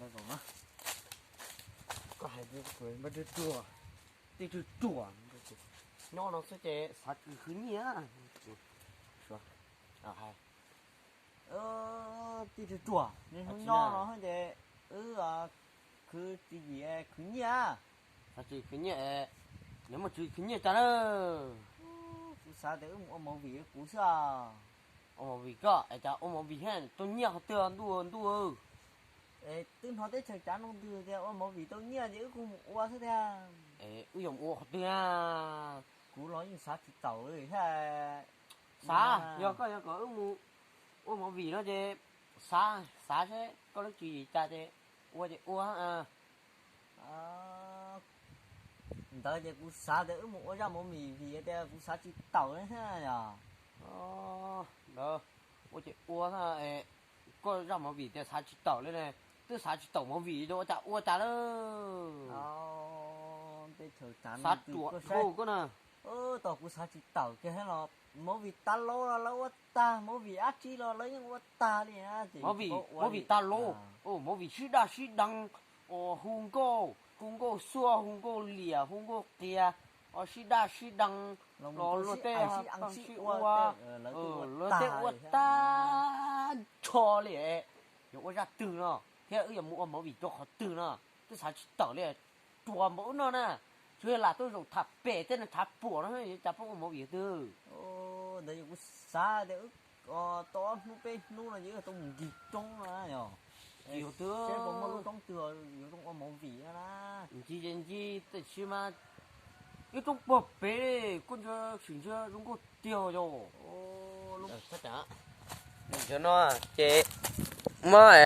Đây rồi má. Có hai đứa cười mà đứa chùa. Đi đứa chùa. Nó sẽ chế sát cứ khứ nhé. Chùa. Hai. Đi đứa chùa. Nên không nó hơi chế. Cứ gì khứ nhé. Sát chứ khứ nhé. Nếu mà chú khứ nhé chả đâu. Chú sao để ông vị cú sao. Ông vị có. Chả ông vị hèn. Tôi nhé họ tường đùa. Tương họ tới trời chán ông đưa theo ông vị tôi nhớ chứ cũng qua thế theo. Ui dòng ô đưa à. Cú nói như sát thì tàu rồi ha. Xa, giờ có ông vị nó chứ xa chứ có lúc gì cha chứ ô chứ ô ha. Tới chứ cú xa để ông ra một mì vì thế cú sát thì tàu đấy ha nhờ. Đó. Ô chứ ô ha có ra một vị thì sát thì tàu lên này. Tôi sát chỉ tổng một vị đó chả ua chả đâu. Sát chuột khô cơ nè. Tao cũng sát chỉ tàu kia hết rồi. Mỗi vị ta lô là lô ta, mỗi vị ác chi là lấy những ta đi ha. Mỗi vị ta lô, mỗi vị sư đăng, hung cô xua, hung cô lìa, hung cô kia, sư đăng, lô tê ăn sư ua, lô tê ua ta cho lìa, rồi ra từ nó. Thế ở giờ mua mẫu vị cho họ từ nó, tôi sao chỉ tỏ lên chùa mẫu nó nè, cho là tôi dùng tháp bể tên là tháp bùa nó chả phong mẫu vị từ. Đấy cũng xa đấy, to nu pe nu là những cái tông gì trong là nhở, nhiều thứ. Sẽ có một trong từa, nhiều trong mẫu vị là. Chi, tại sao mà cái trong bọc bể con chưa chuyển chưa đúng có tiêu rồi. Lúc chắc chắn, cho nó chế mà